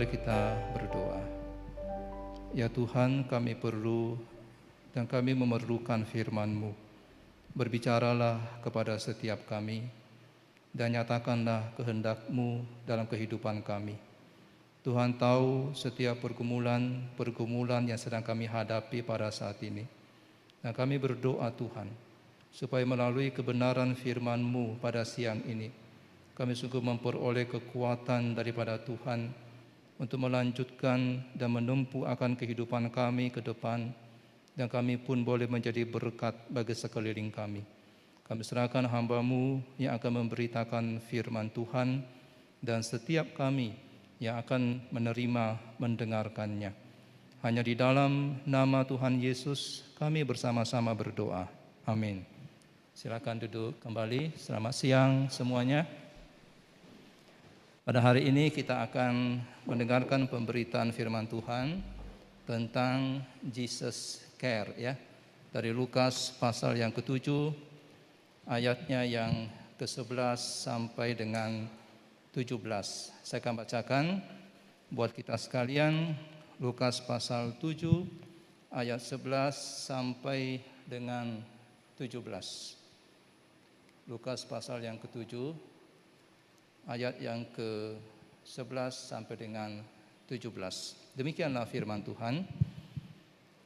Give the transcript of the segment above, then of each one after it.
Mari kita berdoa. Ya Tuhan, kami perlu dan kami memerlukan firman-Mu. Berbicaralah kepada setiap kami dan nyatakanlah kehendak-Mu dalam kehidupan kami. Tuhan tahu setiap pergumulan yang sedang kami hadapi pada saat ini. Dan kami berdoa Tuhan, supaya melalui kebenaran firman-Mu pada siang ini, kami sungguh memperoleh kekuatan daripada Tuhan untuk melanjutkan dan menempuh akan kehidupan kami ke depan, dan kami pun boleh menjadi berkat bagi sekeliling kami. Kami serahkan hamba-Mu yang akan memberitakan firman Tuhan dan setiap kami yang akan menerima mendengarkannya. Hanya di dalam nama Tuhan Yesus kami bersama-sama berdoa. Amin. Silakan duduk kembali. Selamat siang semuanya. Pada hari ini kita akan mendengarkan pemberitaan firman Tuhan tentang Jesus Care, ya, dari Lukas pasal yang ke-7 ayatnya yang ke-11 sampai dengan 17. Saya akan bacakan buat kita sekalian Lukas pasal 7 ayat 11 sampai dengan 17. Lukas pasal yang ke-7 ayat yang ke-11 sampai dengan 17. Demikianlah firman Tuhan.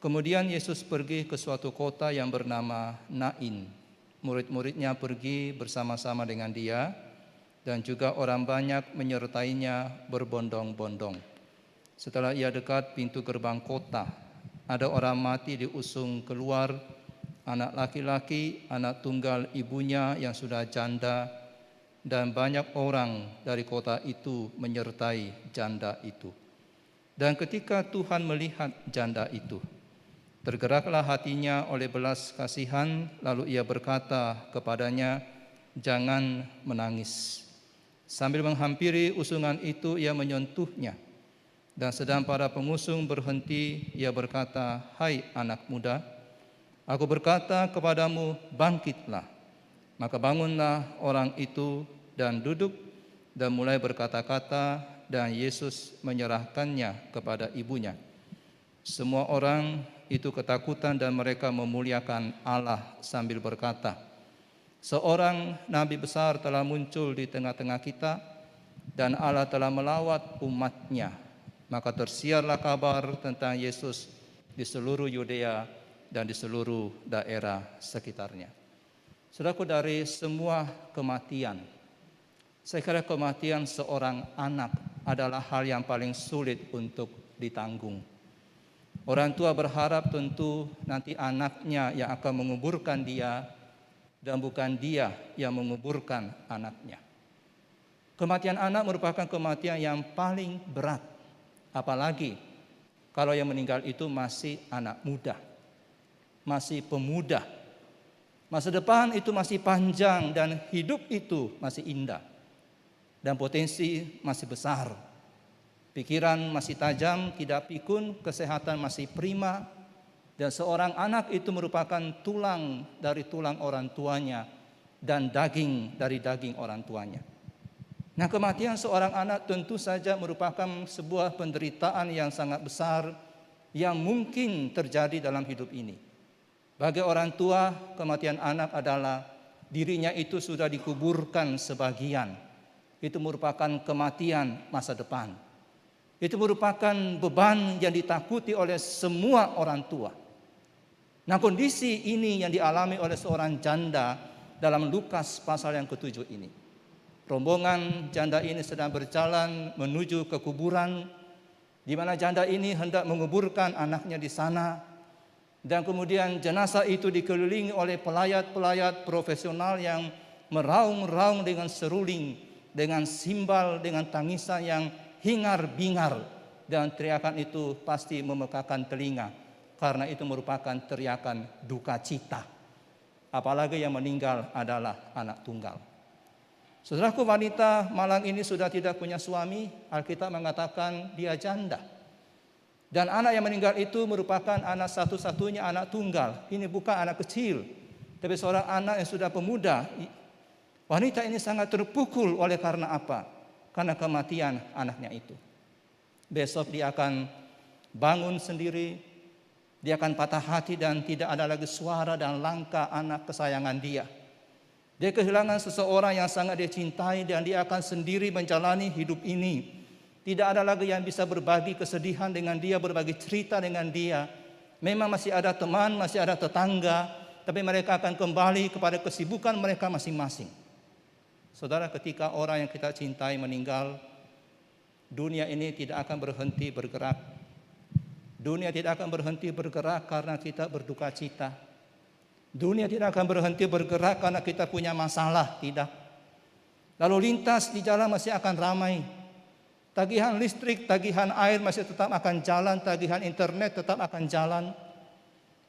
Kemudian Yesus pergi ke suatu kota yang bernama Nain. Murid-muridnya pergi bersama-sama dengan dia, dan juga orang banyak menyertainya berbondong-bondong. Setelah ia dekat pintu gerbang kota, ada orang mati diusung keluar, anak laki-laki, anak tunggal ibunya yang sudah janda, dan banyak orang dari kota itu menyertai janda itu. Dan ketika Tuhan melihat janda itu, tergeraklah hatinya oleh belas kasihan, lalu ia berkata kepadanya, "Jangan menangis." Sambil menghampiri usungan itu, ia menyentuhnya. Dan sedang para pengusung berhenti, ia berkata, "Hai anak muda, aku berkata kepadamu, bangkitlah." Maka bangunlah orang itu dan duduk dan mulai berkata-kata, dan Yesus menyerahkannya kepada ibunya. Semua orang itu ketakutan dan mereka memuliakan Allah sambil berkata, "Seorang nabi besar telah muncul di tengah-tengah kita, dan Allah telah melawat umat-Nya." Maka tersiarlah kabar tentang Yesus di seluruh Yudea dan di seluruh daerah sekitarnya. Saudaraku, dari semua kematian, saya kira kematian seorang anak adalah hal yang paling sulit untuk ditanggung. Orang tua berharap tentu nanti anaknya yang akan menguburkan dia, dan bukan dia yang menguburkan anaknya. Kematian anak merupakan kematian yang paling berat, apalagi kalau yang meninggal itu masih anak muda, masih pemuda. Masa depan itu masih panjang dan hidup itu masih indah. Dan potensi masih besar. Pikiran masih tajam, tidak pikun, kesehatan masih prima. Dan seorang anak itu merupakan tulang dari tulang orang tuanya dan daging dari daging orang tuanya. Nah, kematian seorang anak tentu saja merupakan sebuah penderitaan yang sangat besar yang mungkin terjadi dalam hidup ini. Bagi orang tua, kematian anak adalah dirinya itu sudah dikuburkan sebagian. Itu merupakan kematian masa depan. Itu merupakan beban yang ditakuti oleh semua orang tua. Nah, kondisi ini yang dialami oleh seorang janda dalam Lukas pasal yang ke-7 ini. Rombongan janda ini sedang berjalan menuju ke kuburan, di mana janda ini hendak menguburkan anaknya di sana. Dan kemudian jenazah itu dikelilingi oleh pelayat-pelayat profesional yang meraung-raung dengan seruling, dengan simbal, dengan tangisan yang hingar-bingar, dan teriakan itu pasti memekakan telinga, karena itu merupakan teriakan duka cita. Apalagi yang meninggal adalah anak tunggal. Saudaraku, wanita malang ini sudah tidak punya suami. Alkitab mengatakan dia janda. Dan anak yang meninggal itu merupakan anak satu-satunya anak tunggal. Ini bukan anak kecil, tapi seorang anak yang sudah pemuda. Wanita ini sangat terpukul oleh karena apa? Karena kematian anaknya itu. Besok dia akan bangun sendiri, dia akan patah hati dan tidak ada lagi suara dan langkah anak kesayangan dia. Dia kehilangan seseorang yang sangat dia cintai dan dia akan sendiri menjalani hidup ini. Tidak ada lagi yang bisa berbagi kesedihan dengan dia, berbagi cerita dengan dia. Memang masih ada teman, masih ada tetangga, tapi mereka akan kembali kepada kesibukan mereka masing-masing. Saudara, ketika orang yang kita cintai meninggal, dunia ini tidak akan berhenti bergerak. Dunia tidak akan berhenti bergerak karena kita berduka cita. Dunia tidak akan berhenti bergerak karena kita punya masalah, tidak. Lalu lintas di jalan masih akan ramai. Tagihan listrik, tagihan air masih tetap akan jalan, tagihan internet tetap akan jalan.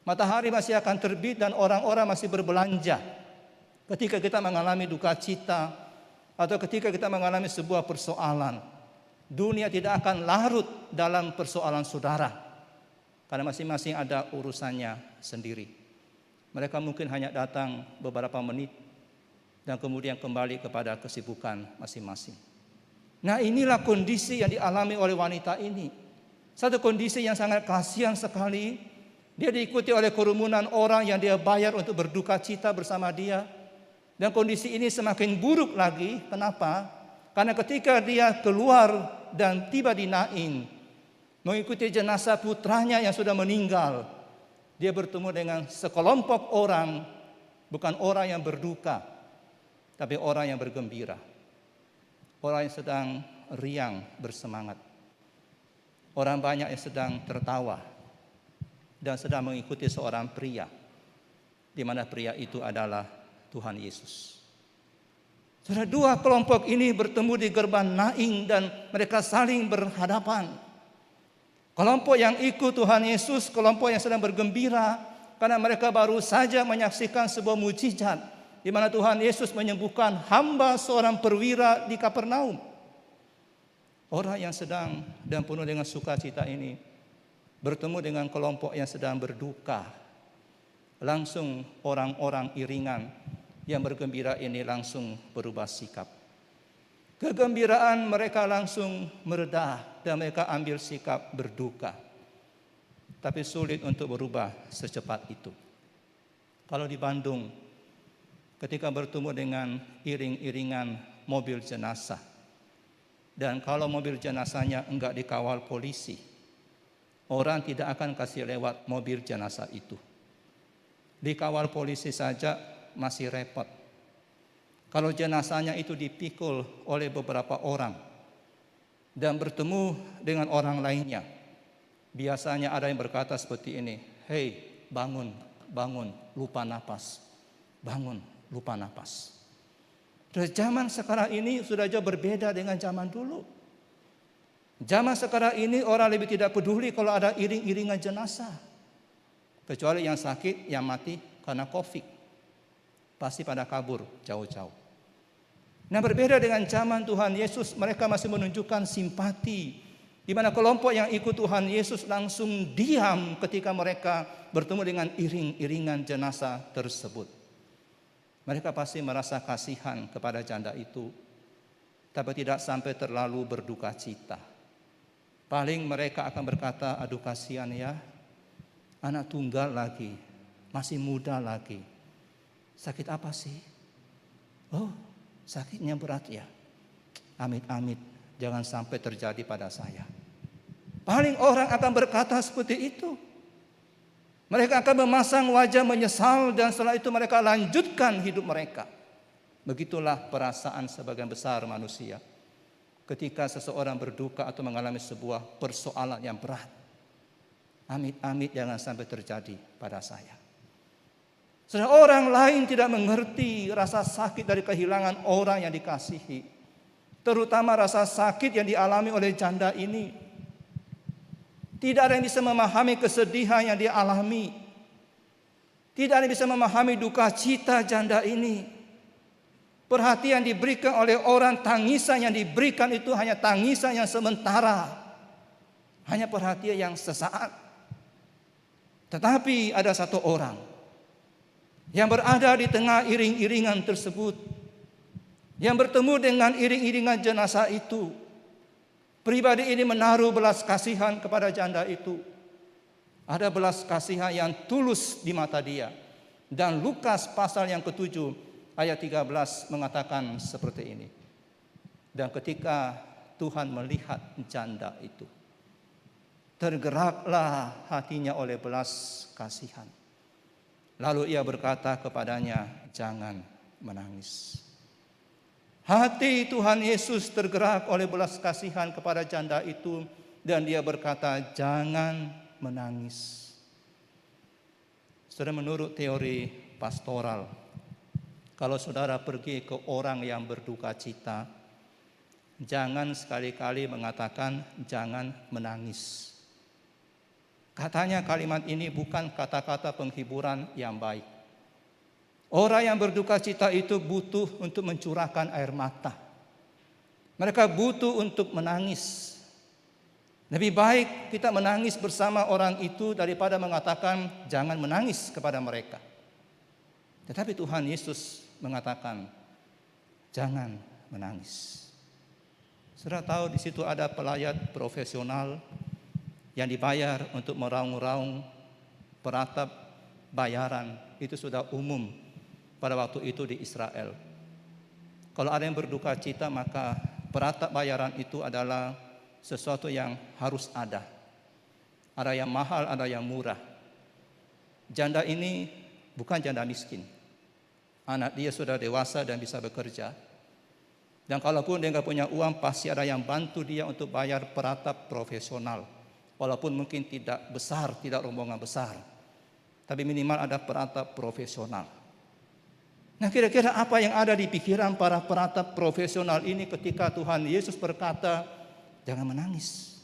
Matahari masih akan terbit dan orang-orang masih berbelanja. Ketika kita mengalami duka cita atau ketika kita mengalami sebuah persoalan, dunia tidak akan larut dalam persoalan saudara, karena masing-masing ada urusannya sendiri. Mereka mungkin hanya datang beberapa menit dan kemudian kembali kepada kesibukan masing-masing. Nah, inilah kondisi yang dialami oleh wanita ini. Satu kondisi yang sangat kasihan sekali. Dia diikuti oleh kerumunan orang yang dia bayar untuk berduka cita bersama dia. Dan kondisi ini semakin buruk lagi. Kenapa? Karena ketika dia keluar dan tiba di Nain, mengikuti jenazah putranya yang sudah meninggal, dia bertemu dengan sekelompok orang, bukan orang yang berduka, tapi orang yang bergembira. Orang yang sedang riang bersemangat. Orang banyak yang sedang tertawa dan sedang mengikuti seorang pria, di mana pria itu adalah Tuhan Yesus. Saudara, dua kelompok ini bertemu di gerbang Nain dan mereka saling berhadapan. Kelompok yang ikut Tuhan Yesus, kelompok yang sedang bergembira karena mereka baru saja menyaksikan sebuah mujizat di mana Tuhan Yesus menyembuhkan hamba seorang perwira di Kapernaum. Orang yang sedang dan penuh dengan sukacita ini bertemu dengan kelompok yang sedang berduka. Langsung orang-orang iringan yang bergembira ini langsung berubah sikap. Kegembiraan mereka langsung mereda dan mereka ambil sikap berduka. Tapi sulit untuk berubah secepat itu. Kalau di Bandung, ketika bertemu dengan iring-iringan mobil jenazah, dan kalau mobil jenazahnya enggak dikawal polisi, orang tidak akan kasih lewat mobil jenazah itu. Dikawal polisi saja masih repot. Kalau jenazahnya itu dipikul oleh beberapa orang dan bertemu dengan orang lainnya, biasanya ada yang berkata seperti ini, "Hei, bangun, bangun, lupa napas. Bangun, lupa napas." Dan zaman sekarang ini sudah jauh berbeda dengan zaman dulu. Zaman sekarang ini orang lebih tidak peduli kalau ada iring-iringan jenazah. Kecuali yang sakit, yang mati karena COVID. Pasti pada kabur jauh-jauh. Nah, berbeda dengan zaman Tuhan Yesus, mereka masih menunjukkan simpati. Di mana kelompok yang ikut Tuhan Yesus langsung diam ketika mereka bertemu dengan iring-iringan jenazah tersebut. Mereka pasti merasa kasihan kepada janda itu, tapi tidak sampai terlalu berduka cita. Paling mereka akan berkata, "Aduh kasihan ya, anak tunggal lagi, masih muda lagi. Sakit apa sih? Oh, sakitnya berat ya. Amit-amit, jangan sampai terjadi pada saya." Paling orang akan berkata seperti itu. Mereka akan memasang wajah menyesal dan setelah itu mereka lanjutkan hidup mereka. Begitulah perasaan sebagian besar manusia ketika seseorang berduka atau mengalami sebuah persoalan yang berat. Amit-amit jangan sampai terjadi pada saya. Sedang orang lain tidak mengerti rasa sakit dari kehilangan orang yang dikasihi. Terutama rasa sakit yang dialami oleh janda ini. Tidak ada yang bisa memahami kesedihan yang dia alami. Tidak ada yang bisa memahami duka cita janda ini. Perhatian diberikan oleh orang, tangisan yang diberikan itu hanya tangisan yang sementara. Hanya perhatian yang sesaat. Tetapi ada satu orang yang berada di tengah iring-iringan tersebut, yang bertemu dengan iring-iringan jenazah itu. Pribadi ini menaruh belas kasihan kepada janda itu. Ada belas kasihan yang tulus di mata dia. Dan Lukas pasal yang ke-7 ayat 13 mengatakan seperti ini. Dan ketika Tuhan melihat janda itu, tergeraklah hatinya oleh belas kasihan. Lalu ia berkata kepadanya, jangan menangis. Hati Tuhan Yesus tergerak oleh belas kasihan kepada janda itu, dan dia berkata, jangan menangis. Saudara, menurut teori pastoral, kalau saudara pergi ke orang yang berduka cita, jangan sekali-kali mengatakan jangan menangis. Katanya kalimat ini bukan kata-kata penghiburan yang baik. Orang yang berduka cita itu butuh untuk mencurahkan air mata. Mereka butuh untuk menangis. Lebih baik kita menangis bersama orang itu daripada mengatakan jangan menangis kepada mereka. Tetapi Tuhan Yesus mengatakan jangan menangis. Saudara tahu di situ ada pelayat profesional yang dibayar untuk meraung-raung peratap bayaran. Itu sudah umum pada waktu itu di Israel. Kalau ada yang berduka cita, maka peratap bayaran itu adalah sesuatu yang harus ada. Ada yang mahal, ada yang murah. Janda ini bukan janda miskin. Anak dia sudah dewasa dan bisa bekerja. Dan kalaupun dia nggak punya uang, pasti ada yang bantu dia untuk bayar peratap profesional. Walaupun mungkin tidak besar, tidak rombongan besar. Tapi minimal ada peratap profesional. Nah, kira-kira apa yang ada di pikiran para peratap profesional ini ketika Tuhan Yesus berkata, jangan menangis.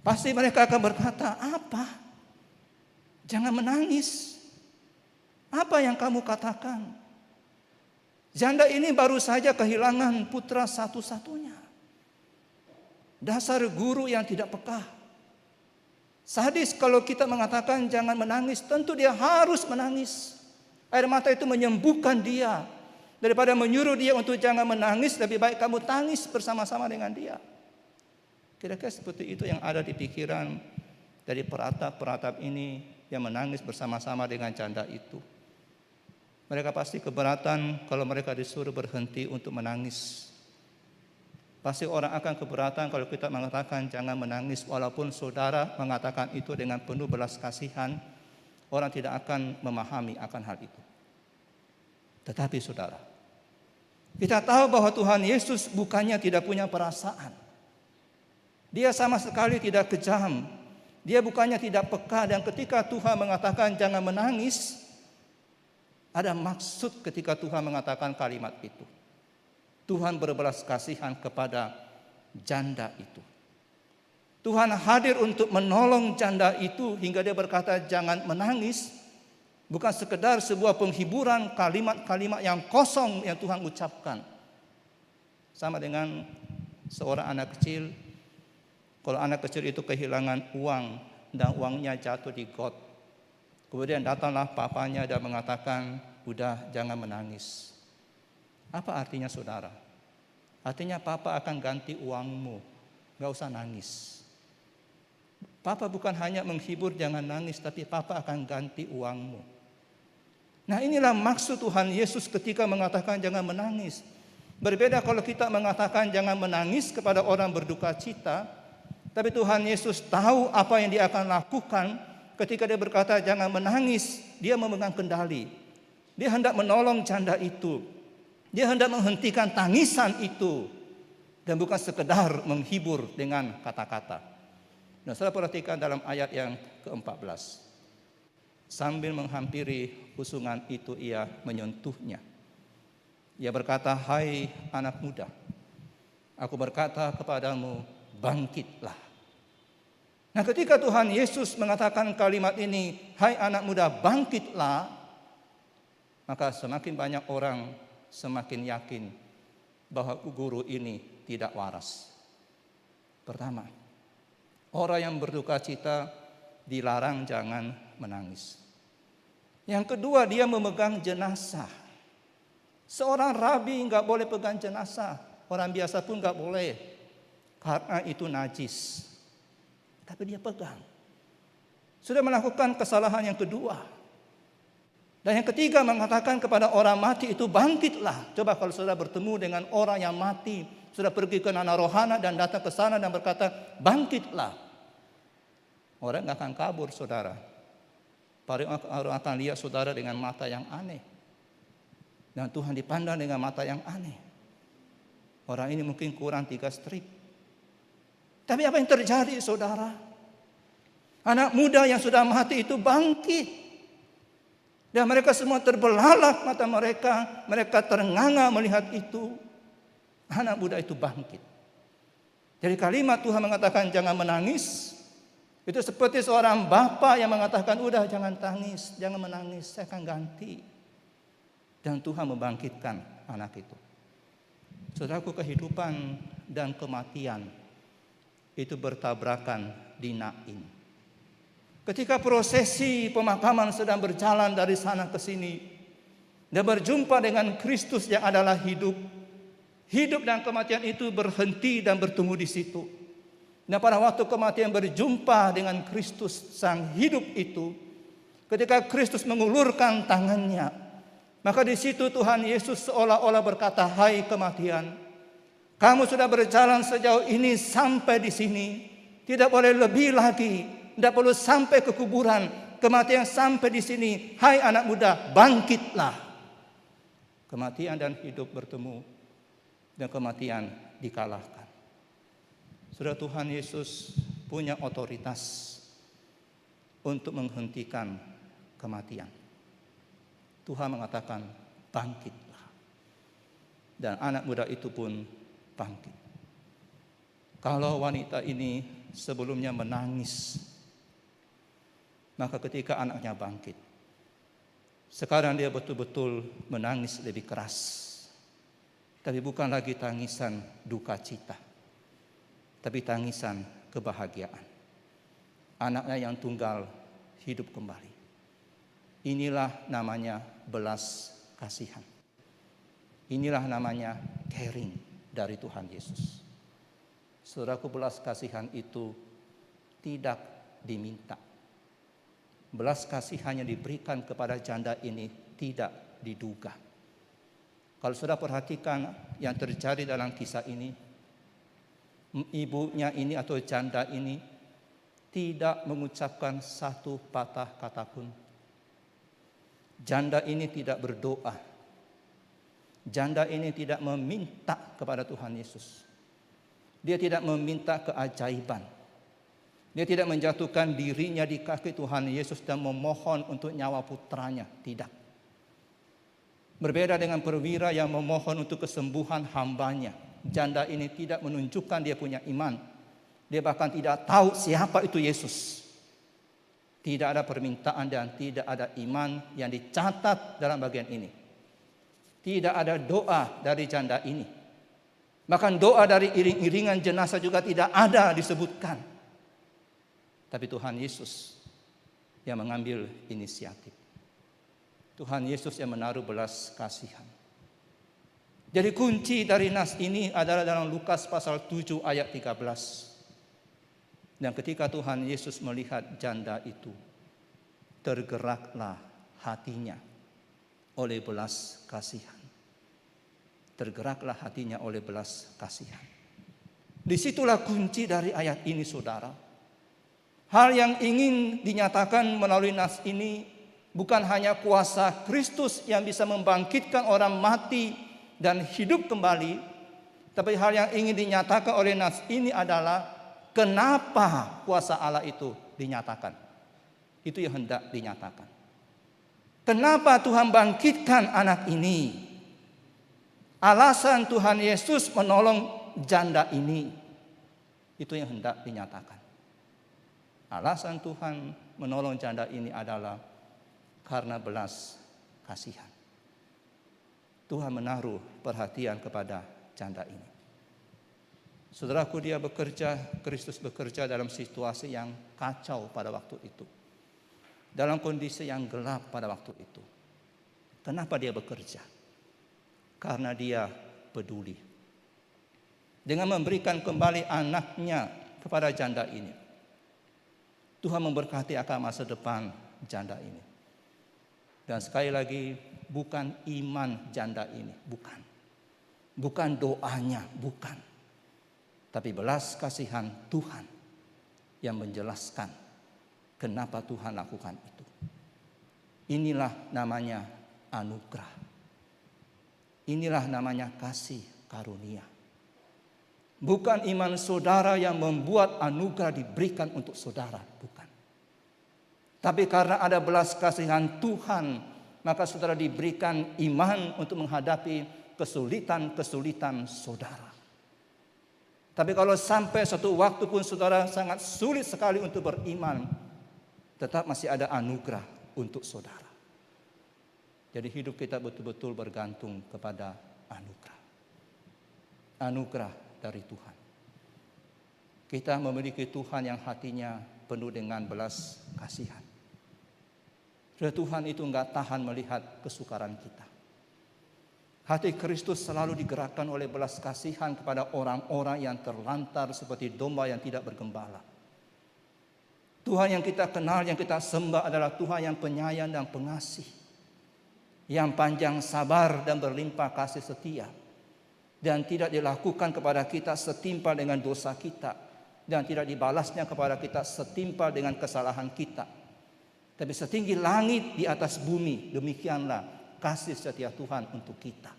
Pasti mereka akan berkata, apa? Jangan menangis. Apa yang kamu katakan? Janda ini baru saja kehilangan putra satu-satunya. Dasar guru yang tidak peka. Sadis kalau kita mengatakan jangan menangis, tentu dia harus menangis. Air mata itu menyembuhkan dia. Daripada menyuruh dia untuk jangan menangis, lebih baik kamu tangis bersama-sama dengan dia. Kira-kira seperti itu yang ada di pikiran dari peratap-peratap ini yang menangis bersama-sama dengan janda itu. Mereka pasti keberatan kalau mereka disuruh berhenti untuk menangis. Pasti orang akan keberatan kalau kita mengatakan jangan menangis, walaupun saudara mengatakan itu dengan penuh belas kasihan, orang tidak akan memahami akan hal itu. Tetapi saudara, kita tahu bahwa Tuhan Yesus bukannya tidak punya perasaan. Dia sama sekali tidak kejam. Dia bukannya tidak peka, dan ketika Tuhan mengatakan jangan menangis, ada maksud ketika Tuhan mengatakan kalimat itu. Tuhan berbelas kasihan kepada janda itu. Tuhan hadir untuk menolong janda itu hingga dia berkata jangan menangis. Bukan sekedar sebuah penghiburan, kalimat-kalimat yang kosong yang Tuhan ucapkan. Sama dengan seorang anak kecil. Kalau anak kecil itu kehilangan uang dan uangnya jatuh di got. Kemudian datanglah papanya dan mengatakan, udah jangan menangis. Apa artinya saudara? Artinya papa akan ganti uangmu. Gak usah nangis. Papa bukan hanya menghibur jangan nangis, tapi papa akan ganti uangmu. Nah, inilah maksud Tuhan Yesus ketika mengatakan jangan menangis. Berbeda kalau kita mengatakan jangan menangis kepada orang berduka cita, tapi Tuhan Yesus tahu apa yang dia akan lakukan ketika dia berkata jangan menangis. Dia memegang kendali. Dia hendak menolong janda itu. Dia hendak menghentikan tangisan itu. Dan bukan sekedar menghibur dengan kata-kata. Nah, saya perhatikan dalam ayat yang ke-14. Sambil menghampiri usungan itu ia menyentuhnya. Ia berkata, hai anak muda, aku berkata kepadamu, bangkitlah. Nah, ketika Tuhan Yesus mengatakan kalimat ini, hai anak muda, bangkitlah, maka semakin banyak orang semakin yakin bahwa guru ini tidak waras. Pertama, orang yang berduka cita dilarang jangan menangis. Yang kedua, dia memegang jenazah. Seorang rabi nggak boleh pegang jenazah. Orang biasa pun nggak boleh. karena itu najis. Tapi dia pegang. Sudah melakukan kesalahan yang kedua. Dan yang ketiga mengatakan kepada orang mati itu bangkitlah. Coba kalau saudara bertemu dengan orang yang mati, sudah pergi ke Nana Rohana dan datang ke sana dan berkata bangkitlah. Orang nggak akan kabur saudara. Orang akan lihat saudara dengan mata yang aneh. Dan Tuhan dipandang dengan mata yang aneh. Orang ini mungkin kurang 3 strip. Tapi apa yang terjadi saudara? Anak muda yang sudah mati itu bangkit. Dan mereka semua terbelalak mata mereka. Mereka ternganga melihat itu. Anak muda itu bangkit. Jadi kalimat Tuhan mengatakan jangan menangis. Itu seperti seorang bapa yang mengatakan udah jangan tangis, jangan menangis, saya akan ganti. Dan Tuhan membangkitkan anak itu. Saudaraku, kehidupan dan kematian itu bertabrakan di Nain. Ketika prosesi pemakaman sedang berjalan dari sana ke sini, dan berjumpa dengan Kristus yang adalah hidup. Hidup dan kematian itu berhenti dan bertemu di situ. Nah, pada waktu kematian berjumpa dengan Kristus sang hidup itu, ketika Kristus mengulurkan tangannya, maka di situ Tuhan Yesus seolah-olah berkata, "Hai kematian, kamu sudah berjalan sejauh ini sampai di sini, tidak boleh lebih lagi, tidak perlu sampai ke kuburan. Kematian sampai di sini, hai anak muda, bangkitlah." Kematian dan hidup bertemu, dan kematian dikalahkan. Saudara, Tuhan Yesus punya otoritas untuk menghentikan kematian. Tuhan mengatakan bangkitlah. Dan anak muda itu pun bangkit. Kalau wanita ini sebelumnya menangis, maka ketika anaknya bangkit, sekarang dia betul-betul menangis lebih keras. Tapi bukan lagi tangisan duka cita, tapi tangisan kebahagiaan. Anaknya yang tunggal hidup kembali. Inilah namanya belas kasihan. Inilah namanya caring dari Tuhan Yesus. Saudaraku, belas kasihan itu tidak diminta. Belas kasihan yang diberikan kepada janda ini tidak diduga. Kalau saudara perhatikan yang terjadi dalam kisah ini, ibunya ini atau janda ini tidak mengucapkan satu patah kata pun. Janda ini tidak berdoa. Janda ini tidak meminta kepada Tuhan Yesus. Dia tidak meminta keajaiban. Dia tidak menjatuhkan dirinya di kaki Tuhan Yesus dan memohon untuk nyawa putranya. Tidak. Berbeda dengan perwira yang memohon untuk kesembuhan hambanya. Janda ini tidak menunjukkan dia punya iman. Dia bahkan tidak tahu siapa itu Yesus. Tidak ada permintaan dan tidak ada iman yang dicatat dalam bagian ini. Tidak ada doa dari janda ini. Bahkan doa dari iring-iringan jenazah juga tidak ada disebutkan. Tapi Tuhan Yesus yang mengambil inisiatif. Tuhan Yesus yang menaruh belas kasihan. Jadi kunci dari nas ini adalah dalam Lukas pasal 7 ayat 13. Dan ketika Tuhan Yesus melihat janda itu, tergeraklah hatinya oleh belas kasihan. Tergeraklah hatinya oleh belas kasihan. Disitulah kunci dari ayat ini, saudara. Hal yang ingin dinyatakan melalui nas ini bukan hanya kuasa Kristus yang bisa membangkitkan orang mati dan hidup kembali, tapi hal yang ingin dinyatakan oleh nas ini adalah kenapa kuasa Allah itu dinyatakan. Itu yang hendak dinyatakan. Kenapa Tuhan bangkitkan anak ini? Alasan Tuhan Yesus menolong janda ini. Itu yang hendak dinyatakan. Alasan Tuhan menolong janda ini adalah karena belas kasihan. Tuhan menaruh perhatian kepada janda ini. Saudaraku, dia bekerja, Kristus bekerja dalam situasi yang kacau pada waktu itu. Dalam kondisi yang gelap pada waktu itu. Kenapa dia bekerja? Karena dia peduli. dengan memberikan kembali anaknya kepada janda ini. Tuhan memberkati akan masa depan janda ini. Dan sekali lagi, bukan iman janda ini, bukan. Bukan doanya, bukan. Tapi belas kasihan Tuhan yang menjelaskan kenapa Tuhan lakukan itu. Inilah namanya anugerah. Inilah namanya kasih karunia. Bukan iman saudara yang membuat anugerah diberikan untuk saudara, bukan. Tapi karena ada belas kasihan Tuhan, maka saudara diberikan iman untuk menghadapi kesulitan-kesulitan saudara. Tapi kalau sampai suatu waktu pun saudara sangat sulit sekali untuk beriman, tetap masih ada anugerah untuk saudara. Jadi hidup kita betul-betul bergantung kepada anugerah. Anugerah dari Tuhan. Kita memiliki Tuhan yang hatinya penuh dengan belas kasihan. Tuhan itu enggak tahan melihat kesukaran kita. Hati Kristus selalu digerakkan oleh belas kasihan kepada orang-orang yang terlantar seperti domba yang tidak bergembala. Tuhan yang kita kenal, yang kita sembah adalah Tuhan yang penyayang dan pengasih, yang panjang sabar dan berlimpah kasih setia, dan tidak dilakukan kepada kita setimpal dengan dosa kita, dan tidak dibalasnya kepada kita setimpal dengan kesalahan kita. Tapi setinggi langit di atas bumi, demikianlah kasih setia Tuhan untuk kita.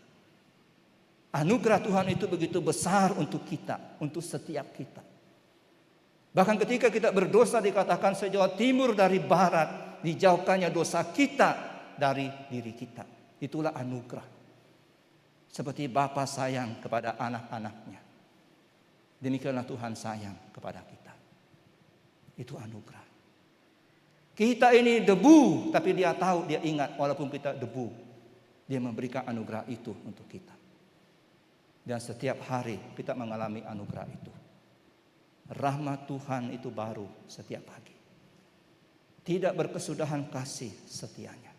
Anugerah Tuhan itu begitu besar untuk kita, untuk setiap kita. Bahkan ketika kita berdosa dikatakan sejauh timur dari barat, dijauhkannya dosa kita dari diri kita. Itulah anugerah. Seperti Bapa sayang kepada anak-anaknya, demikianlah Tuhan sayang kepada kita. Itu anugerah. Kita ini debu, tapi dia tahu, dia ingat walaupun kita debu, dia memberikan anugerah itu untuk kita. Dan setiap hari kita mengalami anugerah itu. Rahmat Tuhan itu baru setiap pagi. Tidak berkesudahan kasih setianya.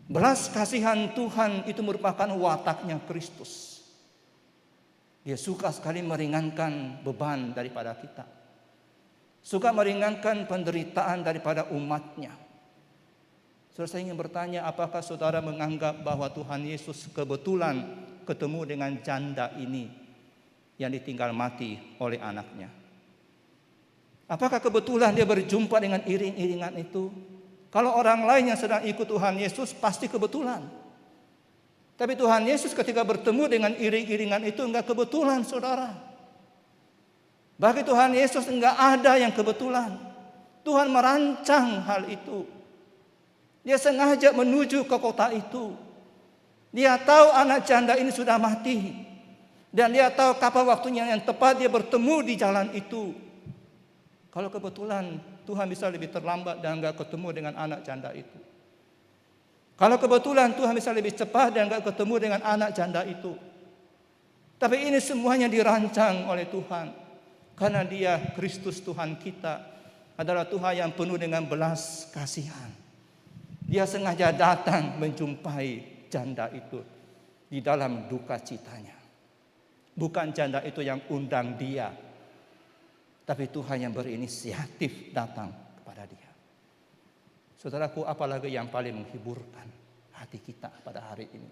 Belas kasihan Tuhan itu merupakan wataknya Kristus. Dia suka sekali meringankan beban daripada kita. Suka meringankan penderitaan daripada umatnya. Saudara, saya ingin bertanya, apakah saudara menganggap bahwa Tuhan Yesus kebetulan ketemu dengan janda ini yang ditinggal mati oleh anaknya? Apakah kebetulan dia berjumpa dengan iring-iringan itu? Kalau orang lain yang sedang ikut Tuhan Yesus pasti kebetulan. Tapi Tuhan Yesus ketika bertemu dengan iring-iringan itu enggak kebetulan, saudara. Bagi Tuhan Yesus enggak ada yang kebetulan. Tuhan merancang hal itu. Dia sengaja menuju ke kota itu. Dia tahu anak janda ini sudah mati. Dan dia tahu kapan waktunya yang tepat dia bertemu di jalan itu. Kalau kebetulan Tuhan bisa lebih terlambat dan enggak ketemu dengan anak janda itu. Kalau kebetulan Tuhan bisa lebih cepat dan enggak ketemu dengan anak janda itu. Tapi ini semuanya dirancang oleh Tuhan. Karena dia Kristus Tuhan kita adalah Tuhan yang penuh dengan belas kasihan. Dia sengaja datang menjumpai janda itu di dalam duka citanya. Bukan janda itu yang undang dia, tapi Tuhan yang berinisiatif datang kepada dia. Saudaraku, apalagi yang paling menghiburkan hati kita pada hari ini.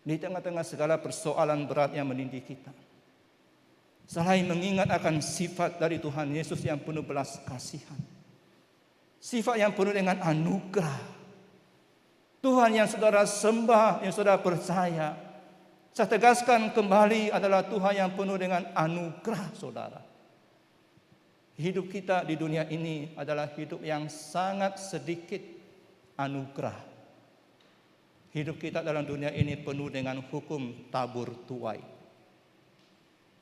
Di tengah-tengah segala persoalan berat yang menindih kita. Selain mengingat akan sifat dari Tuhan Yesus yang penuh belas kasihan. Sifat yang penuh dengan anugerah. Tuhan yang saudara sembah, yang saudara percaya. Saya tegaskan kembali adalah Tuhan yang penuh dengan anugerah, saudara. Hidup kita di dunia ini adalah hidup yang sangat sedikit anugerah. Hidup kita dalam dunia ini penuh dengan hukum tabur tuai.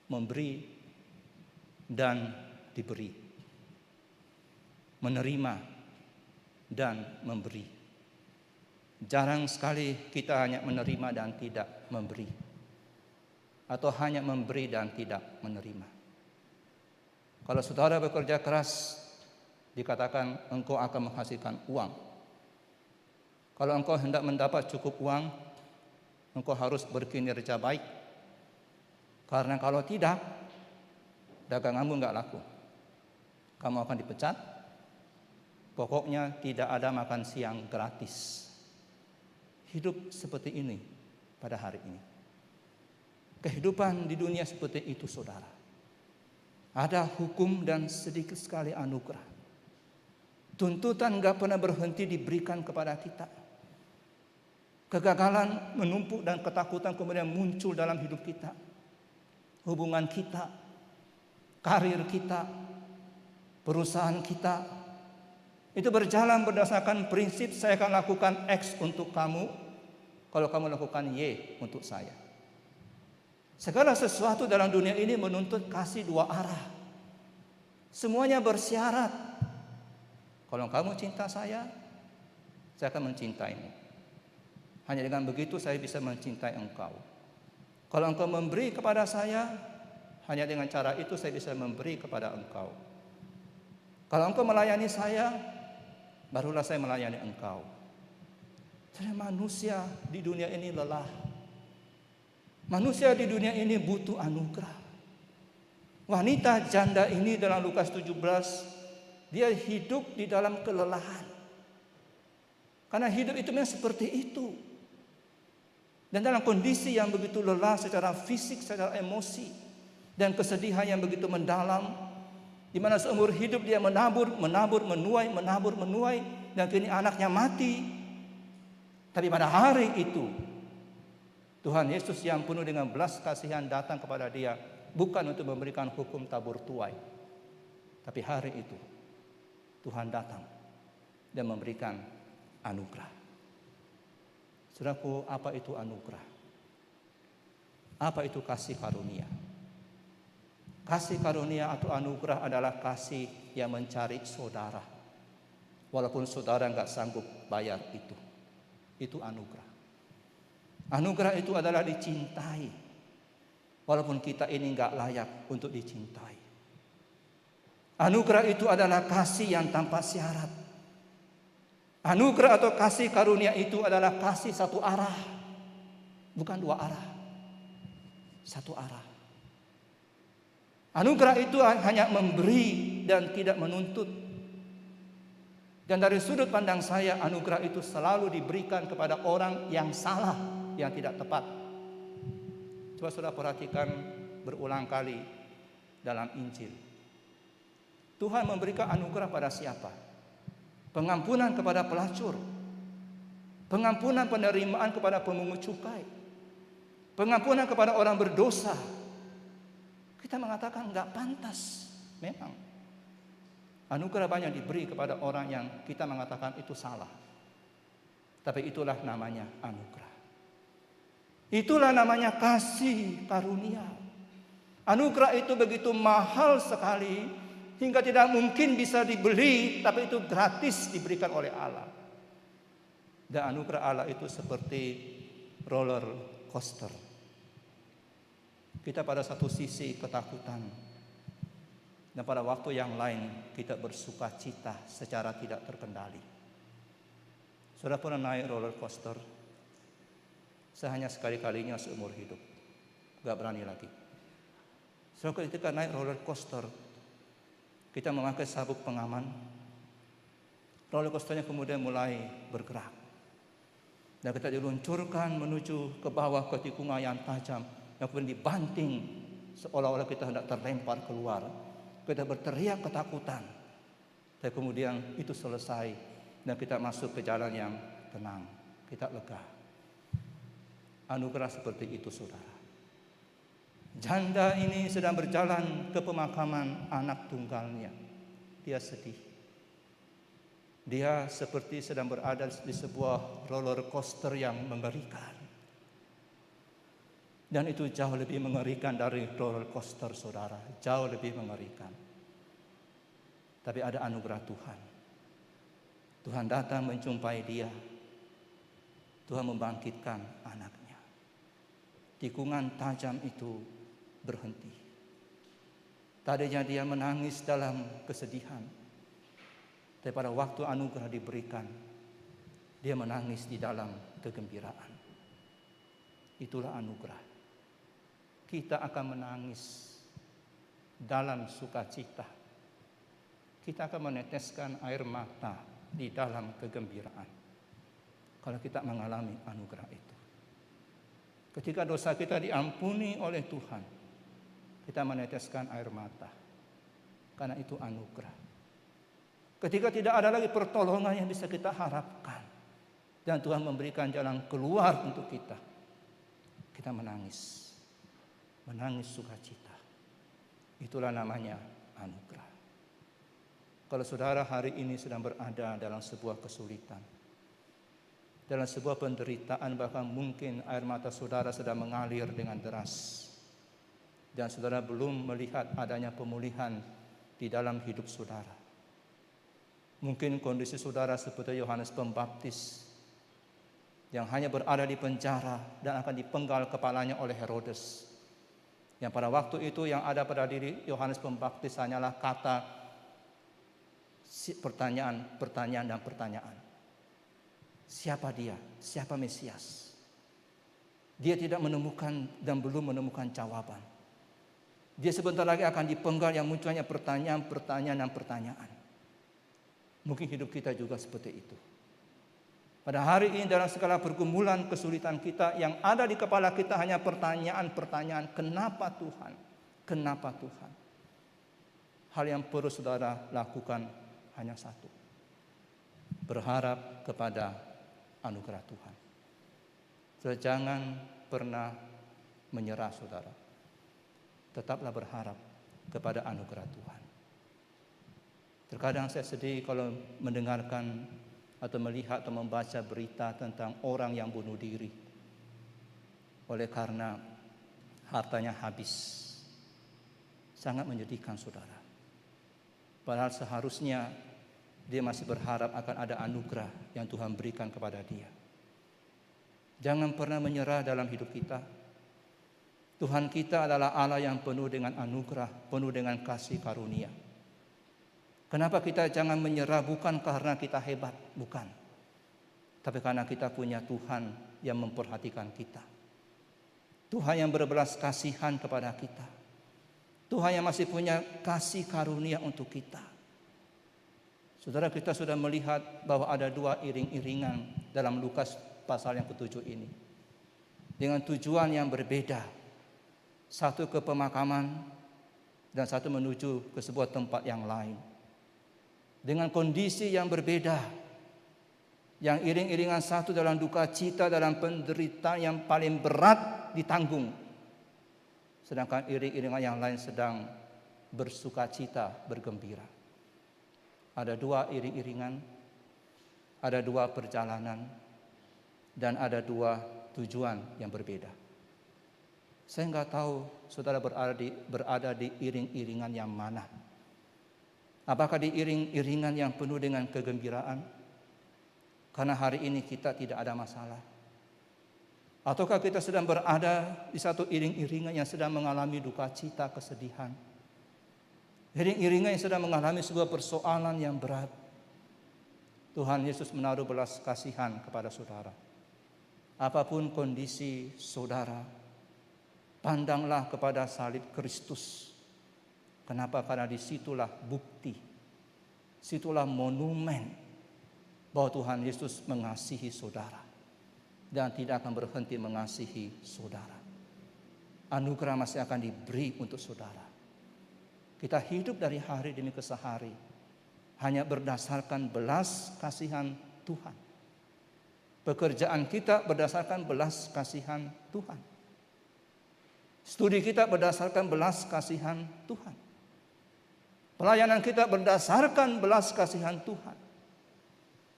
Memberi dan diberi, menerima dan memberi. Jarang sekali kita hanya menerima dan tidak memberi, atau hanya memberi dan tidak menerima. Kalau saudara bekerja keras, dikatakan engkau akan menghasilkan uang. Kalau engkau hendak mendapat cukup uang, engkau harus berkinerja baik. Karena kalau tidak, daganganmu nggak laku. Kamu akan dipecat. Pokoknya tidak ada makan siang gratis. Hidup seperti ini pada hari ini. Kehidupan di dunia seperti itu, saudara. Ada hukum dan sedikit sekali anugerah. Tuntutan nggak pernah berhenti diberikan kepada kita. Kegagalan menumpuk dan ketakutan kemudian muncul dalam hidup kita. Hubungan kita, karir kita, perusahaan kita, itu berjalan berdasarkan prinsip saya akan lakukan X untuk kamu, kalau kamu lakukan Y untuk saya. Segala sesuatu dalam dunia ini menuntut kasih dua arah. Semuanya bersyarat. Kalau kamu cinta saya akan mencintaimu. Hanya dengan begitu saya bisa mencintai engkau. Kalau engkau memberi kepada saya, hanya dengan cara itu saya bisa memberi kepada engkau. Kalau engkau melayani saya, barulah saya melayani engkau. Jadi manusia di dunia ini lelah. Manusia di dunia ini butuh anugerah. Wanita janda ini dalam Lukas 17, dia hidup di dalam kelelahan. Karena hidup itu memang seperti itu. Dan dalam kondisi yang begitu lelah secara fisik, secara emosi, dan kesedihan yang begitu mendalam, di mana seumur hidup dia menabur, menuai, dan kini anaknya mati. Tapi pada hari itu, Tuhan Yesus yang penuh dengan belas kasihan datang kepada dia, bukan untuk memberikan hukum tabur tuai. Tapi hari itu, Tuhan datang dan memberikan anugerah. Saudaraku, apa itu anugerah? Apa itu kasih karunia? Kasih karunia atau anugerah adalah kasih yang mencari saudara. Walaupun saudara nggak sanggup bayar itu. Itu anugerah. Anugerah itu adalah dicintai. Walaupun kita ini nggak layak untuk dicintai. Anugerah itu adalah kasih yang tanpa syarat. Anugerah atau kasih karunia itu adalah kasih satu arah. Bukan dua arah. Satu arah. Anugerah itu hanya memberi dan tidak menuntut. Dan dari sudut pandang saya, anugerah itu selalu diberikan kepada orang yang salah, yang tidak tepat. Coba saudara perhatikan berulang kali dalam Injil. Tuhan memberikan anugerah pada siapa? Pengampunan kepada pelacur, pengampunan penerimaan kepada pemungut cukai, pengampunan kepada orang berdosa. Kita mengatakan enggak pantas. Memang anugerah banyak diberi kepada orang yang kita mengatakan itu salah. Tapi itulah namanya anugerah. Itulah namanya kasih karunia. Anugerah itu begitu mahal sekali, hingga tidak mungkin bisa dibeli, tapi itu gratis diberikan oleh Allah. Dan anugerah Allah itu seperti roller coaster. Kita pada satu sisi ketakutan, dan pada waktu yang lain kita bersuka cita secara tidak terkendali. Sudah pernah naik roller coaster? Saya hanya sekali-kalinya seumur hidup, gak berani lagi. Sudah ketika naik roller coaster, kita memakai sabuk pengaman. Roller coasternya kemudian mulai bergerak. Dan kita diluncurkan menuju ke bawah ke tikungan yang tajam. Yang kemudian dibanting seolah-olah kita hendak terlempar keluar. Kita berteriak ketakutan. Tapi kemudian itu selesai. Dan kita masuk ke jalan yang tenang. Kita lega. Anugerah seperti itu, saudara. Janda ini sedang berjalan ke pemakaman anak tunggalnya. Dia sedih. Dia seperti sedang berada di sebuah roller coaster yang mengerikan. Dan itu jauh lebih mengerikan dari roller coaster, saudara. Jauh lebih mengerikan. Tapi ada anugerah Tuhan. Tuhan datang menjumpai dia. Tuhan membangkitkan anaknya. Tikungan tajam itu berhenti. Tadinya dia menangis dalam kesedihan, tapi pada waktu anugerah diberikan, dia menangis di dalam kegembiraan. Itulah anugerah. kita akan menangis dalam sukacita. Kita akan meneteskan air mata di dalam kegembiraan kalau kita mengalami anugerah itu. Ketika dosa kita diampuni oleh Tuhan, kita meneteskan air mata karena itu anugerah. Ketika tidak ada lagi pertolongan yang bisa kita harapkan dan Tuhan memberikan jalan keluar untuk kita, kita menangis sukacita. Itulah namanya anugerah. Kalau saudara hari ini sedang berada dalam sebuah kesulitan, dalam sebuah penderitaan, bahkan mungkin air mata saudara sedang mengalir dengan deras, dan saudara belum melihat adanya pemulihan di dalam hidup saudara. Mungkin kondisi saudara seperti Yohanes Pembaptis yang hanya berada di penjara dan akan dipenggal kepalanya oleh Herodes. Yang pada waktu itu yang ada pada diri Yohanes Pembaptis hanyalah kata, pertanyaan dan pertanyaan. Siapa dia? Siapa Mesias? Dia tidak menemukan dan belum menemukan jawaban. Dia sebentar lagi akan dipenggal, yang munculnya pertanyaan dan pertanyaan. Mungkin hidup kita juga seperti itu. Pada hari ini dalam segala pergumulan kesulitan kita, yang ada di kepala kita hanya pertanyaan. Kenapa Tuhan? Kenapa Tuhan? Hal yang perlu saudara lakukan hanya satu. Berharap kepada anugerah Tuhan. Saudara, jangan pernah menyerah saudara. Tetaplah berharap kepada anugerah Tuhan. Terkadang saya sedih kalau mendengarkan atau melihat atau membaca berita tentang orang yang bunuh diri oleh karena hartanya habis. Sangat menyedihkan saudara. Padahal seharusnya dia masih berharap akan ada anugerah yang Tuhan berikan kepada dia. Jangan pernah menyerah dalam hidup kita. Tuhan kita adalah Allah yang penuh dengan anugerah, penuh dengan kasih karunia. Kenapa kita jangan menyerah? Bukan karena kita hebat, bukan. Tapi karena kita punya Tuhan yang memperhatikan kita. Tuhan yang berbelas kasihan kepada kita. Tuhan yang masih punya kasih karunia untuk kita. Saudara, kita sudah melihat bahwa ada dua iring-iringan dalam Lukas pasal yang ke-7 ini. Dengan tujuan yang berbeda. Satu ke pemakaman dan satu menuju ke sebuah tempat yang lain. Dengan kondisi yang berbeda. Yang iring-iringan satu dalam duka cita, dalam penderitaan yang paling berat ditanggung. Sedangkan iring-iringan yang lain sedang bersuka cita, bergembira. Ada dua iring-iringan, ada dua perjalanan, dan ada dua tujuan yang berbeda. Saya nggak tahu saudara berada di iring-iringan yang mana. Apakah di iring-iringan yang penuh dengan kegembiraan? Karena hari ini kita tidak ada masalah. Ataukah kita sedang berada di satu iring-iringan yang sedang mengalami duka cita, kesedihan? Iring-iringan yang sedang mengalami sebuah persoalan yang berat. Tuhan Yesus menaruh belas kasihan kepada saudara. Apapun kondisi saudara, pandanglah kepada salib Kristus. Kenapa? Karena disitulah bukti, situlah monumen bahwa Tuhan Yesus mengasihi saudara dan tidak akan berhenti mengasihi saudara. Anugerah masih akan diberi untuk saudara. Kita hidup dari hari demi kesehari hanya berdasarkan belas kasihan Tuhan. Pekerjaan kita berdasarkan belas kasihan Tuhan. Studi kita berdasarkan belas kasihan Tuhan. Pelayanan kita berdasarkan belas kasihan Tuhan.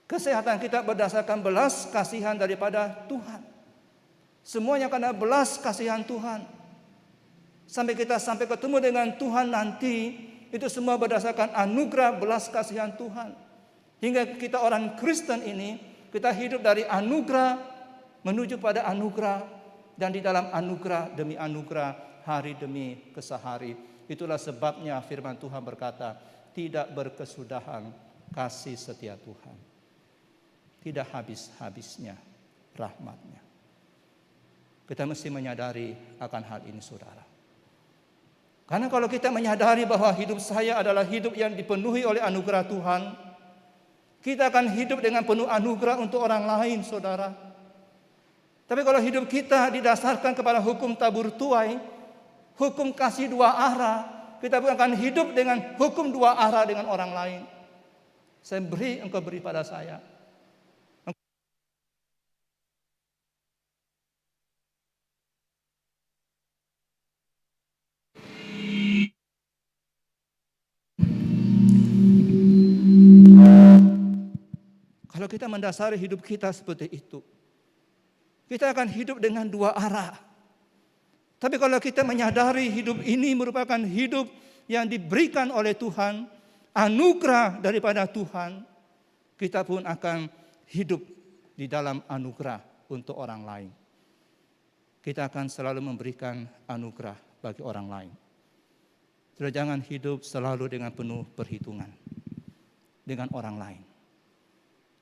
Kesehatan kita berdasarkan belas kasihan daripada Tuhan. Semuanya karena belas kasihan Tuhan. Sampai kita ketemu dengan Tuhan nanti, itu semua berdasarkan anugerah belas kasihan Tuhan. Hingga kita orang Kristen ini, kita hidup dari anugerah menuju pada anugerah, dan di dalam anugerah demi anugerah, hari demi kesehari. Itulah sebabnya firman Tuhan berkata, tidak berkesudahan kasih setia Tuhan. Tidak habis-habisnya rahmatnya. Kita mesti menyadari akan hal ini, saudara. Karena kalau kita menyadari bahwa hidup saya adalah hidup yang dipenuhi oleh anugerah Tuhan, kita akan hidup dengan penuh anugerah untuk orang lain, saudara. Tapi kalau hidup kita didasarkan kepada hukum tabur tuai, hukum kasih dua arah, kita bukan akan hidup dengan hukum dua arah dengan orang lain. Saya beri, engkau beri pada saya. Kalau kita mendasari hidup kita seperti itu, kita akan hidup dengan dua arah. Tapi kalau kita menyadari hidup ini merupakan hidup yang diberikan oleh Tuhan, anugerah daripada Tuhan, kita pun akan hidup di dalam anugerah untuk orang lain. Kita akan selalu memberikan anugerah bagi orang lain. Jadi jangan hidup selalu dengan penuh perhitungan dengan orang lain.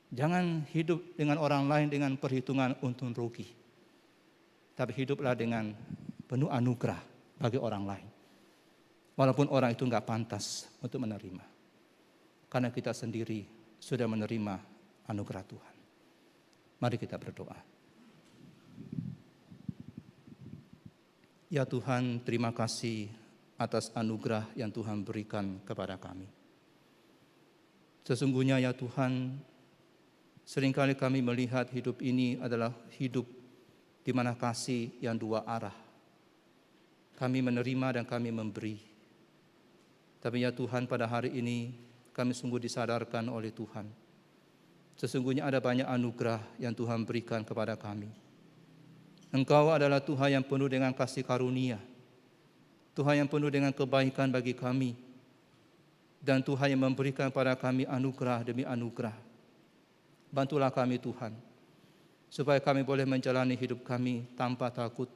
Jangan hidup dengan orang lain dengan perhitungan untung rugi. Tapi hiduplah dengan penuh anugerah bagi orang lain. Walaupun orang itu enggak pantas untuk menerima. Karena kita sendiri sudah menerima anugerah Tuhan. Mari kita berdoa. Ya Tuhan, terima kasih atas anugerah yang Tuhan berikan kepada kami. Sesungguhnya ya Tuhan, seringkali kami melihat hidup ini adalah hidup di mana kasih yang dua arah. Kami menerima dan kami memberi. Tapi ya Tuhan, pada hari ini kami sungguh disadarkan oleh Tuhan. Sesungguhnya ada banyak anugerah yang Tuhan berikan kepada kami. Engkau adalah Tuhan yang penuh dengan kasih karunia. Tuhan yang penuh dengan kebaikan bagi kami. Dan Tuhan yang memberikan kepada kami anugerah demi anugerah. Bantulah kami Tuhan, supaya kami boleh menjalani hidup kami tanpa takut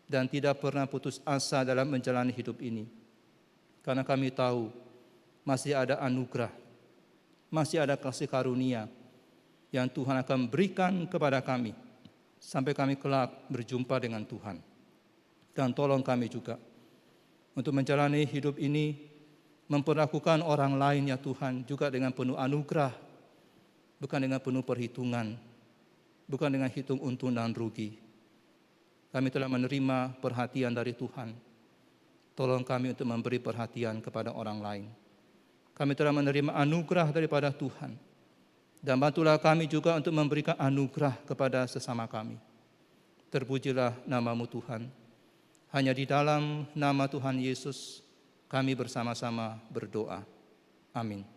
dan tidak pernah putus asa dalam menjalani hidup ini. Karena kami tahu masih ada anugerah, masih ada kasih karunia yang Tuhan akan berikan kepada kami sampai kami kelak berjumpa dengan Tuhan. Dan tolong kami juga untuk menjalani hidup ini, memperlakukan orang lain ya Tuhan juga dengan penuh anugerah, bukan dengan penuh perhitungan, bukan dengan hitung untung dan rugi. Kami telah menerima perhatian dari Tuhan. Tolong kami untuk memberi perhatian kepada orang lain. Kami telah menerima anugerah daripada Tuhan. Dan bantulah kami juga untuk memberikan anugerah kepada sesama kami. Terpujilah nama-Mu Tuhan. Hanya di dalam nama Tuhan Yesus kami bersama-sama berdoa. Amin.